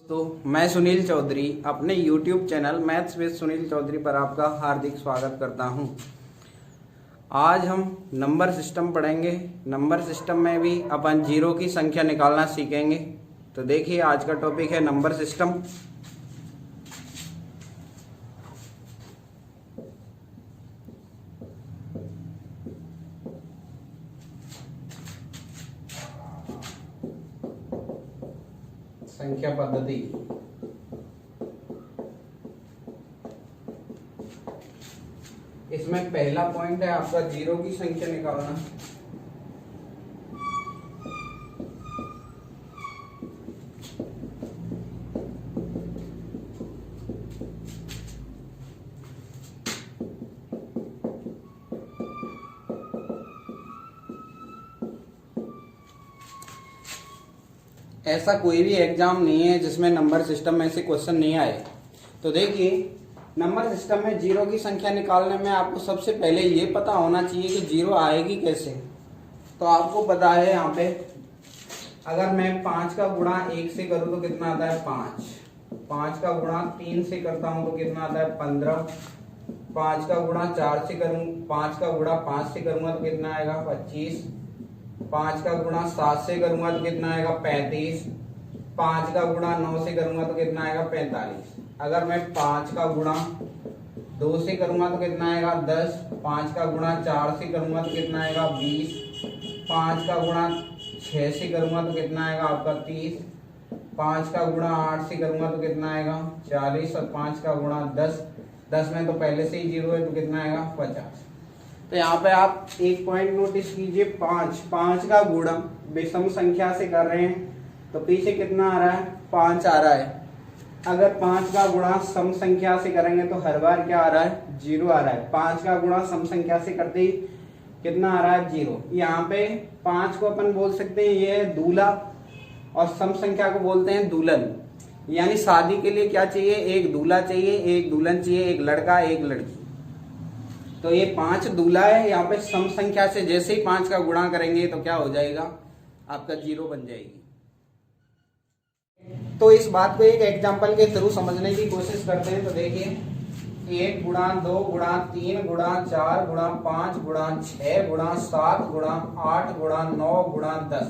तो मैं सुनील चौधरी अपने YouTube channel maths with Sunil Chaudhary पर आपका हार्दिक स्वागत करता हूं। आज हम नंबर सिस्टम पढ़ेंगे। नंबर सिस्टम में भी अपन जीरो की संख्या निकालना सीखेंगे। तो देखिए, आज का टॉपिक है नंबर सिस्टम। संख्या पद्धति। इसमें पहला पॉइंट है आपका जीरो की संख्या निकालना। ऐसा कोई भी एग्जाम नहीं है जिसमें नंबर सिस्टम में से क्वेश्चन नहीं आए। तो देखिए, नंबर सिस्टम में जीरो की संख्या निकालने में आपको सबसे पहले ये पता होना चाहिए कि जीरो आएगी कैसे। तो आपको पता है, यहाँ पे अगर मैं 5 का गुणा 1 से करूँ तो कितना आता है 5 का गुणा 3 से करता हूँ तो कितना आता है 15, 5 का गुणा 4 से करूँ, 5 का गुणा 5 से करूंगा तो कितना आएगा 25, 5 का गुणा 7 से करूंगा तो कितना आएगा 35, 5 का गुणा 9 से करूंगा तो कितना आएगा 45। अगर मैं 5 का गुणा 2 से करूंगा तो कितना आएगा 10, 5 का गुणा 4 से करूंगा तो कितना आएगा 20, 5 का गुणा 6 से करूंगा तो कितना आएगा आपका 30, 5 का गुणा 8 से करूंगा तो कितना आएगा 40 और 5 का गुणा 10 में तो पहले से ही जीरो है तो कितना आएगा 50। तो यहाँ पे आप एक पॉइंट नोटिस कीजिए, 5 का गुणा विषम संख्या से कर रहे हैं तो पीछे कितना आ रहा है 5 आ रहा है। अगर 5 का गुणा सम संख्या से करेंगे तो हर बार क्या आ रहा है 0 आ रहा है। 5 का गुणा सम संख्या से करते ही कितना आ रहा है 0। यहाँ पे 5 को अपन बोल सकते हैं ये है दूल्हा और सम संख्या को बोलते हैं दुल्हन। यानी शादी के लिए क्या चाहिए, एक दूल्हा चाहिए, एक दुल्हन चाहिए, एक लड़का एक लड़की। तो ये 5 दूल्हा है। यहाँ पे सम संख्या से जैसे ही 5 का गुणा करेंगे तो क्या हो जाएगा, आपका 0 बन जाएगी। तो इस बात को एक एग्जांपल के थ्रू समझने की कोशिश करते हैं। तो देखिए, 1 गुणा 2 गुणा 3 गुणा 4 गुणा 5 गुणा 6 गुणा 7 गुणा 8 गुणा 9 गुणा 10।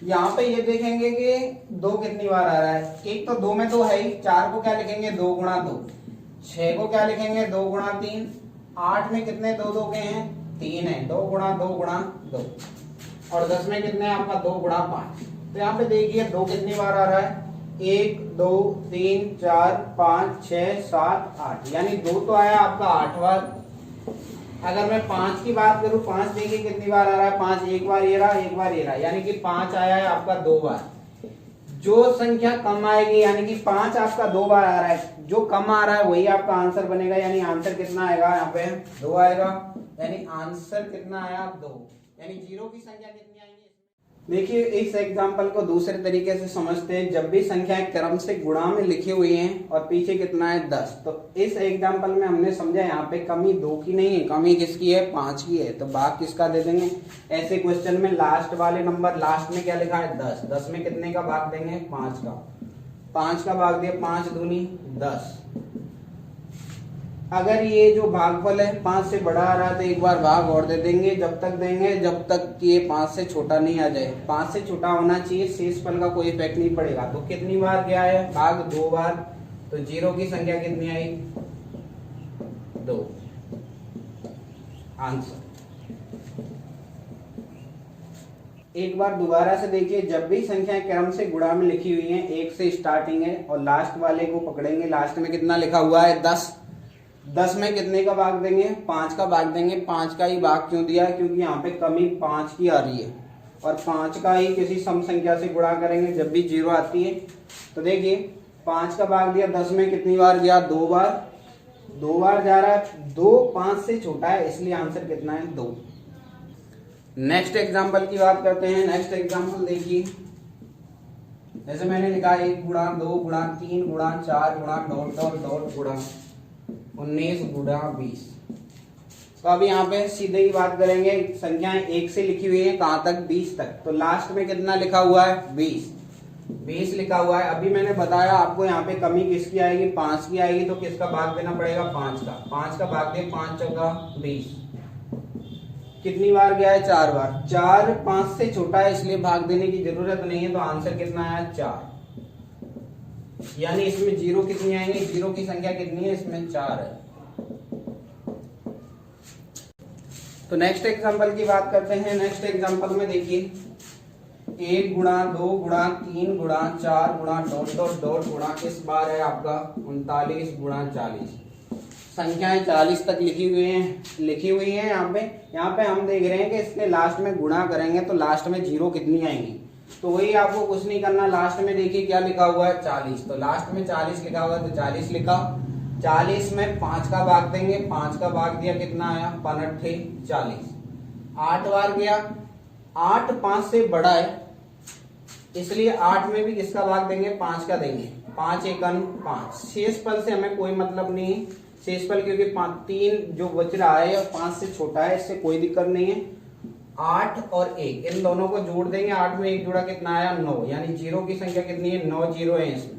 यहाँ पे ये देखेंगे कि 2 कितनी बार आ रहा है। एक तो 2 में तो है ही, 4 को क्या लिखेंगे 2 गुणा 2, 6 को क्या लिखेंगे 2 गुणा 3, 8 में कितने 2 2 के हैं 3 है, 2 गुणा 2 गुणा 2, और 10 में कितने आपका 2 गुणा 5। तो यहाँ पे देखिए 2 कितनी बार आ रहा है, 1 2 3 4 5 6 7 8, यानी 2 तो आया आपका 8 बार। अगर मैं 5 की बात करूं, 5 देखिए कितनी बार आ रहा है, 5 एक बार ये रहा, एक बार ये रहा, यानी कि 5 आया है आपका 2 बार। जो संख्या कम आएगी, यानी कि 5 आपका 2 बार आ रहा है, जो कम आ रहा है वही आपका आंसर बनेगा। यानी आंसर कितना आएगा, यहाँ पे 2 आएगा, यानी आंसर कितना आया 2। यानी जीरो की संख्या कितनी आएगी। देखिए, इस एग्जांपल को दूसरे तरीके से समझते हैं। जब भी संख्याएं क्रम से गुणा में लिखी हुई हैं और पीछे कितना है 10, तो इस एग्जांपल में हमने समझा यहाँ पे कमी 2 की नहीं है, कमी किसकी है 5 की है। तो भाग किसका दे देंगे, ऐसे क्वेश्चन में लास्ट वाले नंबर, लास्ट में क्या लिखा है 10, 10 में कितने का भाग देंगे 5 का, 5 का भाग दिया, 5 दूनी 10। अगर ये जो भागफल है 5 से बड़ा आ रहा है तो एक बार भाग और दे देंगे, जब तक देंगे जब तक कि ये 5 से छोटा नहीं आ जाए। 5 से छोटा होना चाहिए, शेषफल का कोई इफेक्ट नहीं पड़ेगा। तो कितनी बार गया है भाग 2 बार, तो जीरो की संख्या कितनी आई 2, आंसर। एक बार दोबारा से देखिए, जब भी संख्याएं क्रम से गुणा में लिखी हुई हैं, 1 से स्टार्टिंग है और लास्ट वाले को पकड़ेंगे, लास्ट में कितना लिखा हुआ है 10, 10 में कितने का भाग देंगे 5 का भाग देंगे। 5 का ही भाग क्यों दिया, क्योंकि यहाँ पे कमी 5 की आ रही है और 5 का ही किसी सम संख्या से गुणा करेंगे जब भी जीरो आती है। तो देखिए 5 का भाग दिया, 10 में कितनी बार गया 2 बार, 2 बार जा रहा है, 2 5 से छोटा है, इसलिए आंसर कितना है 2। नेक्स्ट एग्जाम्पल की बात करते हैं। नेक्स्ट एग्जाम्पल देखिए, जैसे मैंने लिखा 1 गुणा 2 गुणा 3 गुणा 4 गुणा डॉट डॉट डॉट गुणा 19 गुणा 20। तो अब यहाँ पे सीधे ही बात करेंगे, संख्याएं 1 से लिखी हुई है कहां तक 20 तक, तो लास्ट में कितना लिखा हुआ है 20। 20 लिखा हुआ है। अभी मैंने बताया आपको यहाँ पे कमी किसकी आएगी, 5 की आएगी, तो किसका भाग देना पड़ेगा, 5 का। 5 का भाग दे, 5 चौका 20। कितनी बार गया है, 4 बार। 4 5 से छोटा है इसलिए भाग देने की जरूरत नहीं है, तो आंसर कितना आया, 4। यानी इसमें जीरो कितनी आएंगे, जीरो की संख्या कितनी है, इसमें 4 है। तो नेक्स्ट एग्जांपल की बात करते हैं। नेक्स्ट एग्जांपल में देखिए 1 गुणा 2 गुणा 3 गुणा 4 गुणा डॉट डॉट डॉट गुणा इस बार है आपका 39 गुणा 40। संख्याएं 40 तक लिखी हुई हैं यहाँ पे हम देख रहे हैं कि इसके लास्ट में गुणा करेंगे तो लास्ट में जीरो कितनी आएंगी। तो वही आपको कुछ नहीं करना, लास्ट में देखिए क्या लिखा हुआ है, 40। तो लास्ट में 40 लिखा हुआ है तो 40 लिखा। 40 में 5 का भाग देंगे, 5 का भाग दिया, कितना आया, 5 40। 8 बार गया, 8 5 से बड़ा है इसलिए 8 में भी किसका भाग देंगे, 5 का देंगे। 5 एकन 5। शेषफल से हमें कोई मतलब नहीं है, शेषफल क्योंकि 3 जो बच रहा है और 5 से छोटा है, इससे कोई दिक्कत नहीं है। 8 और 1 इन दोनों को जोड़ देंगे, 8 में 1 जोड़ा कितना आया, 9। यानी जीरो की संख्या कितनी है, 9 जीरो है इसमें।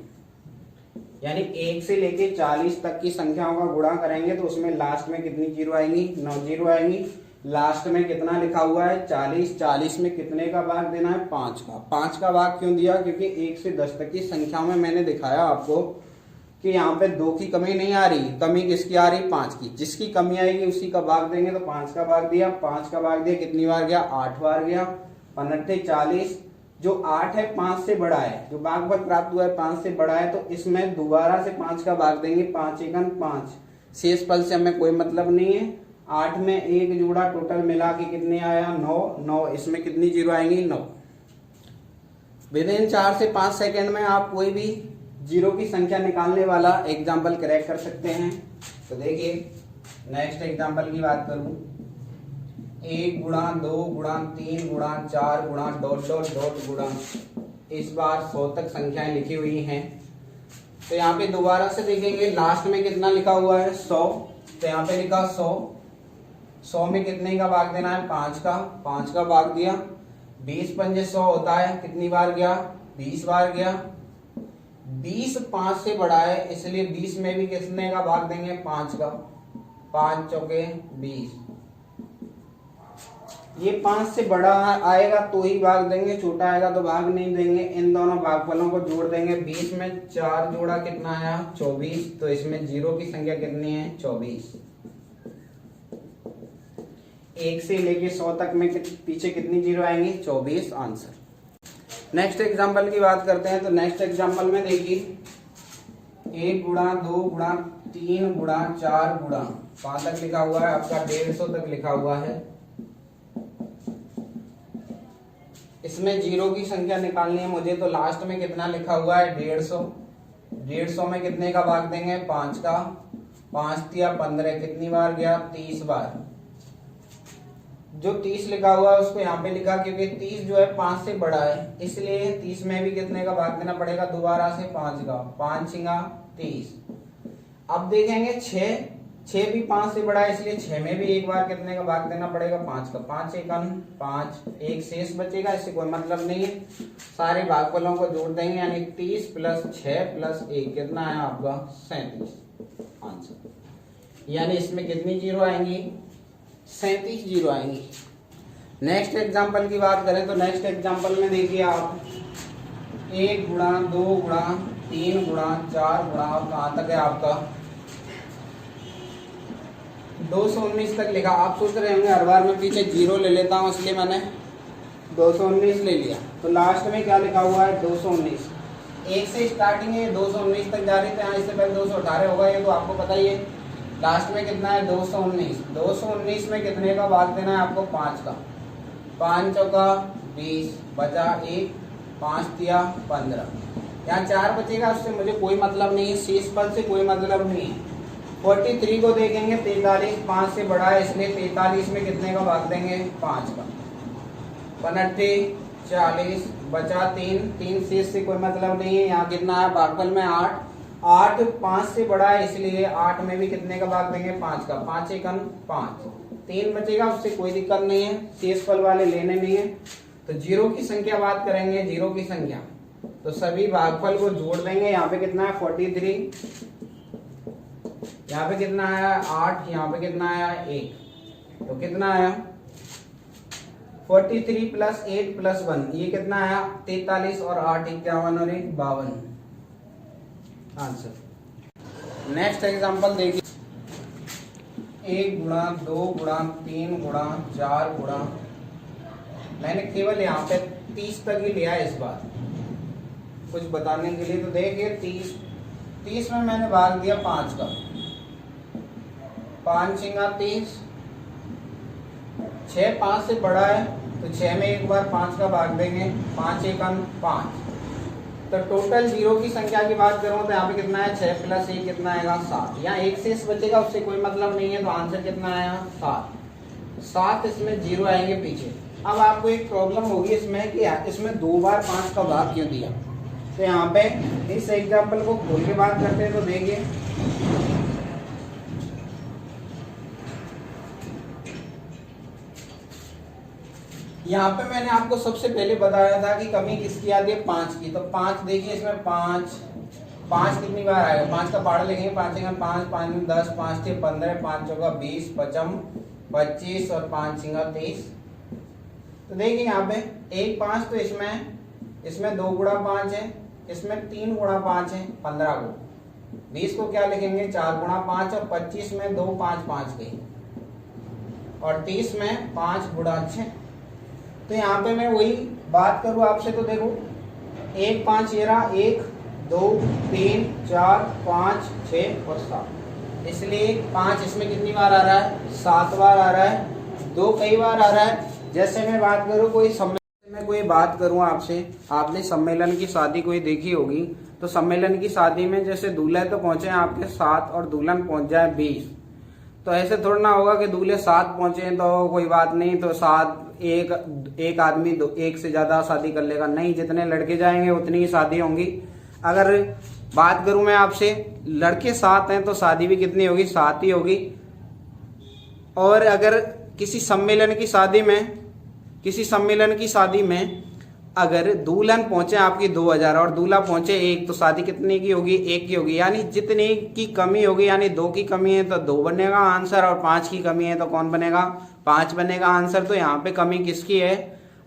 यानी 1 से लेके 40 तक की संख्याओं का गुणा करेंगे तो उसमें लास्ट में कितनी जीरो आएंगी, 9 जीरो आएंगी। लास्ट में कितना लिखा हुआ है, 40। 40 में कितने का भाग देना है, 5 का। 5 का भाग क्यों दिया, क्योंकि 1 से 10 तक की संख्याओं में मैंने दिखाया आपको कि यहाँ पे 2 की कमी नहीं आ रही, कमी किसकी आ रही, 5 की। जिसकी कमी आएगी उसी का भाग देंगे, तो 5 का भाग दिया। 5 का भाग दिया, कितनी बार गया, 8 बार गया। 5 40। जो 8 है 5 से बड़ा है, जो भागफल प्राप्त हुआ है 5 से बड़ा है, तो इसमें दोबारा से 5 का भाग देंगे। 5 एकन 5। शेषफल से हमें कोई मतलब नहीं है। 8 में 1 जोड़ा, टोटल मिला के कितने आया, 9। इसमें कितनी जीरो आएंगी, 9। विदिन 4 से 5 सेकेंड में आप कोई भी जीरो की संख्या निकालने वाला एग्जाम्पल क्रैक कर सकते हैं। तो देखिए नेक्स्ट एग्जाम्पल की बात करूं, 1 गुणा 2 गुणा 3 गुणा 4 गुणा डॉट डॉट डॉट गुणा इस बार 100 तक संख्याएं लिखी हुई हैं। तो यहाँ पे दोबारा से देखेंगे लास्ट में कितना लिखा हुआ है, 100। तो यहाँ पे लिखा 100। 100 में कितने का भाग देना है, 5 का। 5 का भाग दिया। 20 पंजे 100 होता है, कितनी बार गया, 20 बार गया। 20 5 से बड़ा है इसलिए 20 में भी कितने का भाग देंगे, 5 का। 5 चौके 20। ये 5 से बड़ा आएगा तो ही भाग देंगे, छोटा आएगा तो भाग नहीं देंगे। इन दोनों भागफलों को जोड़ देंगे। 20 में 4 जोड़ा कितना आया, 24। तो इसमें जीरो की संख्या कितनी है, 24। 1 से लेके 100 तक में पीछे कितनी जीरो आएंगी, 24 आंसर। नेक्स्ट एग्जाम्पल की बात करते हैं। तो नेक्स्ट एग्जाम्पल में देखिए 1 गुणा 2 गुणा 3 गुणा 4 गुणा 5 तक लिखा हुआ है, आपका 150 तक लिखा हुआ है। इसमें जीरो की संख्या निकालनी है मुझे, तो लास्ट में कितना लिखा हुआ है, 150। 150 में कितने का भाग देंगे, 5 का। 5 दिया 15, कितनी बार गया, 30 बार। जो 30 लिखा हुआ है उसको यहाँ पे लिखा क्योंकि 30 जो है 5 से बड़ा है, इसलिए 30 में भी कितने का भाग देना पड़ेगा, दोबारा से 5 का। 5 छिंगा 30। अब देखेंगे 6 भी 5 से बड़ा है इसलिए 6 में भी एक बार कितने का भाग देना पड़ेगा, 5 का। 5 एकन 5। एक शेष बचेगा, इससे कोई मतलब नहीं है। सारे भागफलों को जोड़ देंगे, यानी 30 प्लस 6 प्लस 1 कितना आया आपका, 37 आंसर। यानी इसमें कितनी जीरो आएंगी, 37 जीरो आएंगी। नेक्स्ट एग्जाम्पल की बात करें तो नेक्स्ट एग्जाम्पल में देखिए आप 1 गुणा 2 गुणा 3 गुणा 4 गुणा कहाँ तक है आपका 219 तक लिखा। आप सोच रहे होंगे हर बार मैं पीछे जीरो ले लेता हूँ इसलिए मैंने 219 ले लिया। तो लास्ट में क्या लिखा हुआ है, 219। 1 से स्टार्टिंग है, 219 तक जा रही थी। इससे पहले 218 होगा, ये तो आपको पता ही है। लास्ट में कितना है, 219। 219 में कितने का भाग देना है आपको, 5 का। 5 चौका 20 बचा 1। 5 दिया 15। यहाँ 4 बचेगा, उससे मुझे कोई मतलब नहीं है, शेषफल से कोई मतलब नहीं है। 43 को देखेंगे 43 5 से बड़ा है इसलिए 43 में कितने का भाग देंगे, 5 का। 15 40 बचा 3 शेष से कोई मतलब नहीं है। यहाँ कितना है भागफल में 8। 8 5 से बड़ा है इसलिए 8 में भी कितने का भाग देंगे, 5 का। 5 एकन 5। 3 बचेगा, उससे कोई दिक्कत नहीं है, शेषफल वाले लेने नहीं है। तो जीरो की संख्या बात करेंगे, जीरो की संख्या तो सभी भागफल को जोड़ देंगे। यहाँ पे कितना है 43, यहाँ पे कितना आया 8, यहाँ पे कितना आया 1, तो कितना आया 43 प्लस 8 प्लस 1, ये कितना आया 43 और 8 51 और 1 52 आंसर। नेक्स्ट एग्जांपल देखिए, 1 गुणा 2 गुणा 3 गुणा 4 गुणा, मैंने केवल यहाँ पे 30 तक ही लिया है इस बार कुछ बताने के लिए। तो देखिए 30 में मैंने भाग दिया 5 का, 5 छिंगा 30, 6 5 से बड़ा है तो 6 में एक बार 5 का भाग देंगे, 5 एकम 5। तो टोटल जीरो की संख्या की बात करूं तो यहाँ पे कितना है 6 प्लस 1 कितना आएगा 7। यहाँ 1 शेष बचेगा, उससे कोई मतलब नहीं है, तो आंसर कितना आया 7। इसमें जीरो आएंगे पीछे। अब आपको एक प्रॉब्लम होगी इसमें कि इसमें 2 बार 5 का भाग क्यों दिया। तो यहाँ पे इस एग्जाम्पल को खोल के बात करते हैं। तो देखिए यहाँ पे मैंने आपको सबसे पहले बताया था कि कमी किसकी आती है 5 की। तो 5 देखिए, इसमें 5 कितनी बार आएगा, 5 का पहाड़ लिखेंगे, 5 छिंगा 5, 5 में 10, 5 6 15, 5 चौका 20, 55 25 और 5 छिंगा 30। तो देखिए यहाँ पे 1 5, तो इसमें 2 गुणा 5 है, इसमें 3 गुणा 5 है 15 को। 20 को क्या लिखेंगे 4 गुणा 5, और 25 में 2 5 5 गई, और 30 में 5 गुणा 6। तो यहाँ पे मैं वही बात करूँ आपसे, तो देखो 1 5 ये रहा, 1 2 3 4 5 6 और 7, इसलिए 5 इसमें कितनी बार आ रहा है 7 बार आ रहा है। 2 कई बार आ रहा है। जैसे मैं बात करूँ कोई बात करूँ आपसे, आपने सम्मेलन की शादी कोई देखी होगी, तो सम्मेलन की शादी में जैसे दूल्हे तो पहुंचे आपके 7 और दुल्हन पहुंच जाए 20, तो ऐसे थोड़ा ना होगा कि दूल्हे 7 पहुंचे तो कोई बात नहीं, तो 7 एक आदमी एक से ज्यादा शादी कर लेगा, नहीं, जितने लड़के जाएंगे उतनी ही शादी होंगी। अगर बात करूं मैं आपसे, लड़के 7 हैं तो शादी भी कितनी होगी 7 ही होगी। और अगर किसी सम्मेलन की शादी में अगर दुल्हन पहुंचे आपकी 2000 और दूल्हा पहुंचे 1, तो शादी कितने की होगी 1 की होगी। यानी जितने की कमी होगी, यानी 2 की कमी है तो 2 बनेगा आंसर, और 5 की कमी है तो कौन बनेगा 5 बनेगा आंसर। तो यहाँ पे कमी किसकी है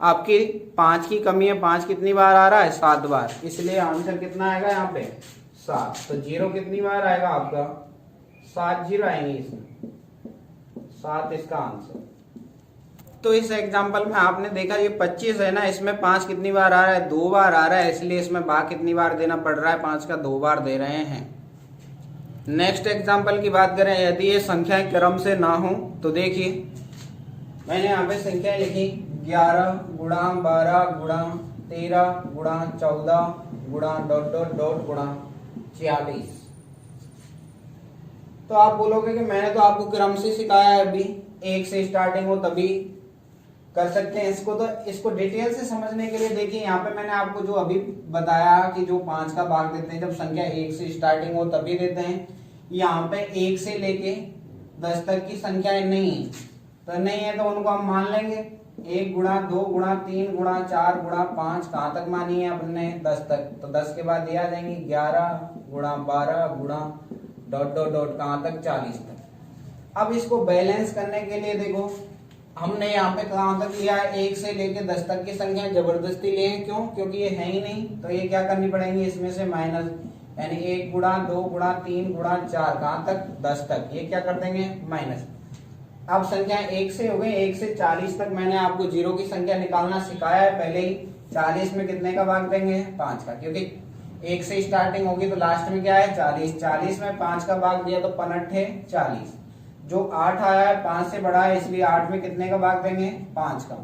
आपकी 5 की कमी है। 5 कितनी बार आ रहा है 7 बार, इसलिए आंसर कितना आएगा यहाँ पे 7। तो जीरो कितनी बार आएगा आपका 7 जीरो आएंगे इसमें, 7 इसका आंसर। तो इस एग्जांपल में आपने देखा ये 25 है ना, इसमें 5 कितनी बार आ रहा है 2 बार आ रहा है, इसलिए इसमें भाग कितनी बार देना पड़ रहा है 5 का 2 बार दे रहे हैं। नेक्स्ट एग्जांपल की बात करें, यदि ये संख्याएं क्रम से ना हो, तो देखिए मैंने यहाँ पे संख्याएं लिखी 11 गुणा 12 गुणा 13 गुणा 14 गुणा ... गुणा 46। तो आप बोलोगे कि मैंने तो आपको क्रम से सिखाया है, अभी 1 से स्टार्टिंग हो तभी कर सकते हैं इसको। तो इसको डिटेल से समझने के लिए देखिए, यहाँ पे मैंने आपको जो अभी बताया कि जो 5 का भाग देते हैं जब संख्या 1 से स्टार्टिंग हो तभी देते हैं। यहाँ पे 1 से लेके 10 तक की संख्याएं नहीं है, तो नहीं है तो उनको हम मान लेंगे 1 गुणा 2 गुणा 3 गुणा 4 गुणा 5, कहाँ तक मानी है अपने 10 तक, तो 10 के बाद दिया जाएंगे 11 गुणा 12 गुणा ... कहाँ तक 40 तक। अब इसको बैलेंस करने के लिए देखो हमने यहाँ पे कहाँ तक लिया है 1 से लेके 10 तक की संख्या जबरदस्ती लिए, क्यों, क्योंकि ये है ही नहीं, तो ये क्या करनी पड़ेंगी इसमें से माइनस, यानी 1 गुणा 2 गुणा 3 गुणा 4 कहाँ तक 10 तक, ये क्या कर देंगे माइनस। अब संख्या 1 से हो गई, 1 से 40 तक मैंने आपको जीरो की संख्या निकालना सिखाया है पहले ही। 40 में कितने का भाग देंगे 5 का, क्योंकि 1 से स्टार्टिंग होगी तो लास्ट में क्या है 40। 40 में 5 का भाग दिया तो 5 40। जो 8 आया है 5 से बड़ा है, इसलिए 8 में कितने का भाग देंगे 5 का,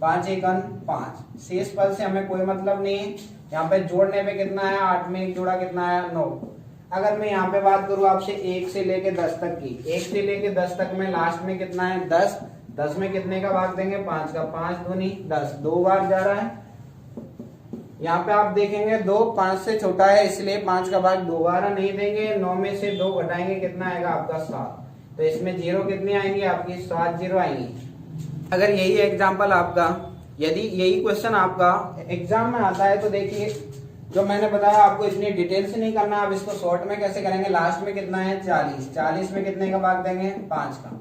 5 एकन 5। शेष पद से हमें कोई मतलब नहीं है। यहाँ पे जोड़ने पे कितना आया 8 में 1 जोड़ा कितना आया 9। अगर मैं यहाँ पे बात करूँ आपसे 1 से लेके 10 तक की, 1 से लेके 10 तक में लास्ट में कितना है 10। 10 में कितने का भाग देंगे 5 का, 5 दूनी 10, 2 बार जा रहा है। यहाँ पे आप देखेंगे 2 5 से छोटा है, इसलिए 5 का भाग दोबारा नहीं देंगे। 9 में से 2 घटाएंगे कितना आएगा आपका 7। तो इसमें जीरो कितनी आएंगी आपकी 7 जीरो आएंगी। अगर यही एग्जाम्पल आपका, यदि यही क्वेश्चन आपका एग्जाम में आता है, तो देखिए जो मैंने बताया आपको इतनी डिटेल से नहीं करना, अब इसको शॉर्ट में कैसे करेंगे। लास्ट में कितना है 40, 40 में कितने का भाग देंगे 5 का,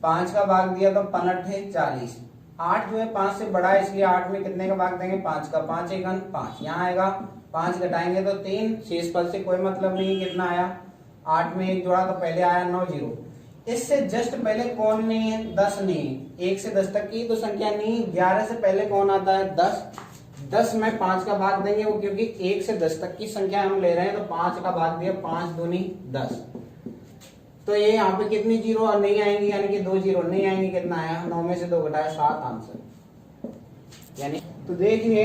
5 का भाग दिया तो 5 है 40, 8 जो है 5 से बड़ा है इसलिए 8 में कितने का भाग देंगे 5 का, 5 एकन 5, यहाँ आएगा 5 घटाएंगे तो 3, शेष पद से कोई मतलब नहीं, कितना आया 8 में 1 जोड़ा तो पहले आया 9 जीरो। इससे जस्ट पहले कौन नहीं है 10 नहीं है, 1 से 10 तक की तो संख्या नहीं, 11 से पहले कौन आता है 10, 10 में 5 का भाग देंगे वो, क्योंकि 1 से 10 तक की संख्या हम ले रहे हैं तो 5 का भाग दिया, 5 दूनी 10, तो ये यहाँ पे कितनी जीरो नहीं आएंगी, यानी कि 2 जीरो नहीं आएंगी, कितना आया 9 में से 2 घटाया 7 आंसर। यानी तो देखिए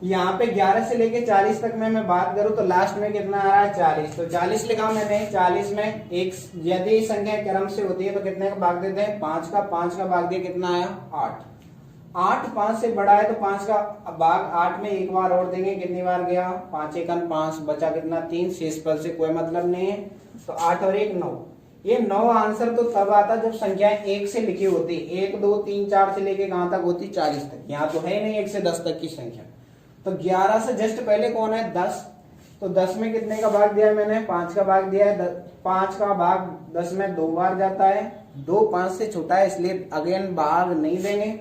यहाँ पे 11 से लेके 40 तक में मैं बात करूं तो लास्ट में कितना आ रहा है 40, तो 40 लिखा मैंने, 40 में एक यदि संख्या क्रम से होती है तो कितने का भाग देते हैं 5 का, 5 का भाग दिया कितना आया 8, 8 5 से बड़ा है तो 5 का भाग 8 में एक बार और देंगे, कितनी बार गया 5 एकन 5, बचा कितना 3, शेष पद से कोई मतलब नहीं है, तो 8 और 1 9। ये 9 आंसर तो तब आता जब संख्या 1 से लिखी होती, 1 2 3 4 से लेके कहां तक होती 40 तक, यहाँ तो है नहीं 1 से 10 तक की संख्या। तो 11 से जस्ट पहले कौन है 10, तो 10 में कितने का भाग दिया है मैंने 5 का भाग दिया है, 5 का भाग 10 में 2 बार जाता है, 2 5 से छोटा है इसलिए अगेन भाग नहीं देंगे,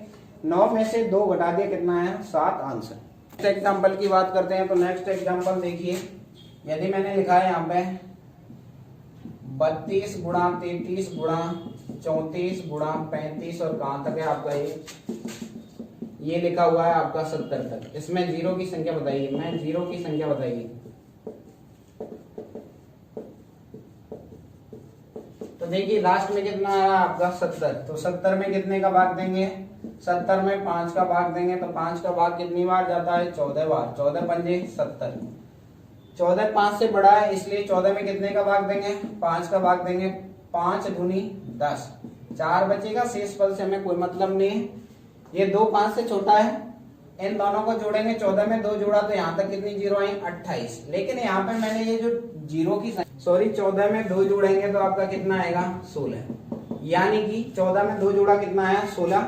9 में से 2 घटा दिया कितना है 7 आंसर। नेक्स्ट एग्जांपल की बात करते हैं, तो नेक्स्ट एग्जांपल देखिए, यदि मैंने लिखा है यहाँ पे 32 गुणा 33 गुणा 34 गुणा 35 और कहां तक है आपका ये लिखा हुआ है आपका 70 तक, इसमें जीरो की संख्या बताइए, मैं जीरो की संख्या बताइए। तो देखिए लास्ट में कितना आ रहा है आपका 70, तो 70 में कितने का भाग देंगे 70 में 5 का भाग देंगे, तो 5 का भाग कितनी बार जाता है 14 बार, 14 पंजे 70, 14 5 से बड़ा है इसलिए 14 में कितने का भाग देंगे 5 का भाग देंगे, 5 दूनी 10, 4 बचेगा, शेष पद से हमें कोई मतलब नहीं है, ये 2 5 से छोटा है, इन दोनों को जोड़ेंगे, 14 में 2 जोड़ा तो यहाँ तक कितनी जीरो आई 28, लेकिन यहाँ पे मैंने ये जो जीरो की 14 में 2 जोड़ेंगे तो आपका कितना आएगा 16, यानी कि 14 में 2 जोड़ा कितना आया 16।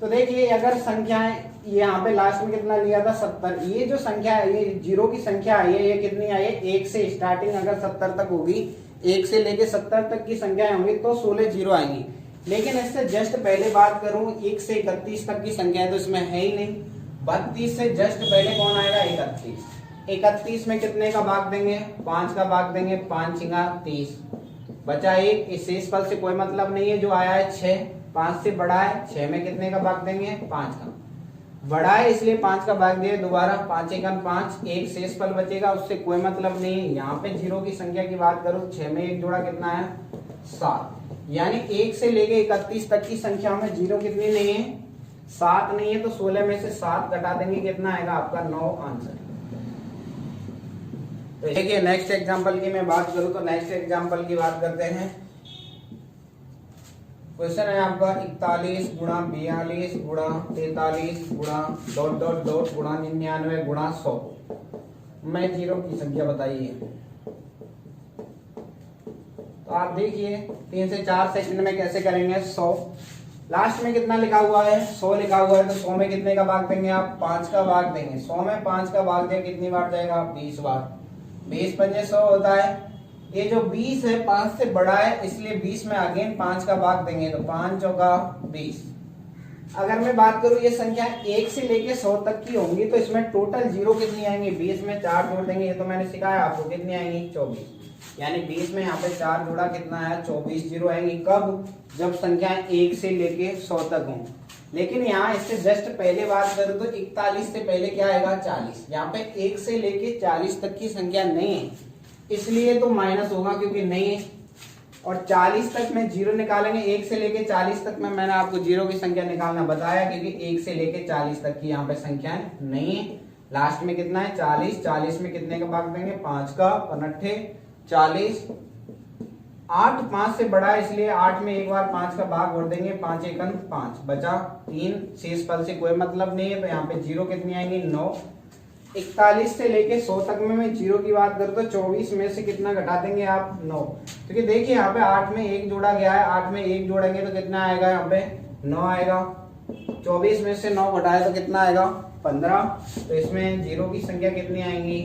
तो देखिए अगर संख्याएं यहाँ पे लास्ट में कितना लिया था 70, ये जो संख्या है ये जीरो की संख्या आई है, ये कितनी आई है 1 से स्टार्टिंग अगर 70 तक होगी, 1 से लेके 70 तक की संख्याएं होंगी तो 16 जीरो आएंगी, लेकिन इससे जस्ट पहले बात करूं 1 से 31 तक की संख्या है तो इसमें है ही नहीं, 32 से जस्ट पहले कौन आएगा 31, 31 में कितने का भाग देंगे 5 का भाग देंगे, 5 छिंगा 30, बचा 1, इस शेष पद से कोई मतलब नहीं है, जो आया है 6, 5 से बड़ा है, 6 में कितने का भाग देंगे 5 का, बड़ा है इसलिए 5 का भाग दिए दोबारा, 5 एकन 5, एक शेष पद बचेगा, उससे कोई मतलब नहीं है। यहाँ पे जीरो की संख्या की बात करूं 6 में 1 जोड़ा कितना है 7, यानी 1 से लेके 31 तक की संख्या में जीरो कितनी नहीं है 7 नहीं है, तो 16 में से 7 घटा देंगे, कितना आएगा आपका 9 आंसर। तो देखिए नेक्स्ट एग्जांपल की मैं बात करूं तो नेक्स्ट एग्जांपल की बात करते हैं, क्वेश्चन है आपका 41 गुणा 42 गुणा 43 गुणा डॉट डॉट डॉट गुणा 99 गुणा 100, मैं जीरो की संख्या बताइए। तो आप देखिए 3 से 4 सेकंड में कैसे करेंगे 100, लास्ट में कितना लिखा हुआ है 100 लिखा हुआ है, तो 100 में कितने का भाग देंगे आप 5 का भाग देंगे, 100 में 5 का भाग दिया कितनी बार जाएगा 20 बार, 20 पंजे 100 होता है, ये जो 20 है 5 से बड़ा है इसलिए 20 में अगेन 5 का भाग देंगे, तो 5 चौका 20। अगर मैं बात करूं ये संख्या 1 से लेके 100 तक की होंगी तो इसमें टोटल जीरो कितनी आएंगी, 20 में 4 जोड़ देंगे, ये तो मैंने सिखाया आपको, कितनी आएंगी 24, यानी 20 में यहाँ पे 4 जोड़ा कितना आया 24 जीरो आएंगी, कब जब संख्या 1 से लेके 100 तक हों। लेकिन यहाँ इससे जस्ट पहले बात करूं तो 41 से पहले क्या आएगा 40, यहाँ पे 1 से लेके 40 तक की संख्या नहीं है इसलिए तो माइनस होगा क्योंकि नहीं है, और 40 तक में जीरो निकालेंगे, 1 से लेके 40 तक में मैंने आपको जीरो की संख्या निकालना बताया क्योंकि 1 से लेके 40 तक की यहाँ पे संख्या नहीं है। लास्ट में कितना है 40, 40 में कितने का भाग देंगे 5 का, 5 40, 8 5 से बड़ा है इसलिए 8 में एक बार 5 का भाग भर देंगे, 5 एकन 5, बचा 3, शेष पद से कोई मतलब नहीं है, तो यहाँ पे जीरो कितनी आएंगी 9। 41 से लेके 100 तक में मैं जीरो की बात करूं तो 24 में से कितना घटा देंगे आप 9, क्योंकि देखिए यहाँ पे 8 में 1 जोड़ा गया है, 8 में 1 जोड़ेंगे तो कितना आएगा यहाँ पे 9 आएगा, 24 में से 9 घटाए तो कितना आएगा 15, तो इसमें जीरो की संख्या कितनी आएंगी?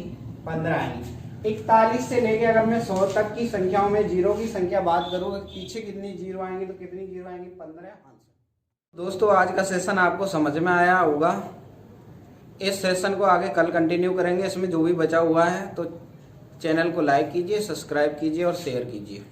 15 आएंगी। 41 से लेके अगर मैं 100 तक की संख्याओं में जीरो की संख्या बात करूँ, पीछे कितनी जीरो आएंगी, तो कितनी जीरो आएंगी? 15 आंसर। दोस्तों आज का सेशन आपको समझ में आया होगा। इस सेशन को आगे कल कंटिन्यू करेंगे। इसमें जो भी बचा हुआ है तो चैनल को लाइक कीजिए, सब्सक्राइब कीजिए और शेयर कीजिए।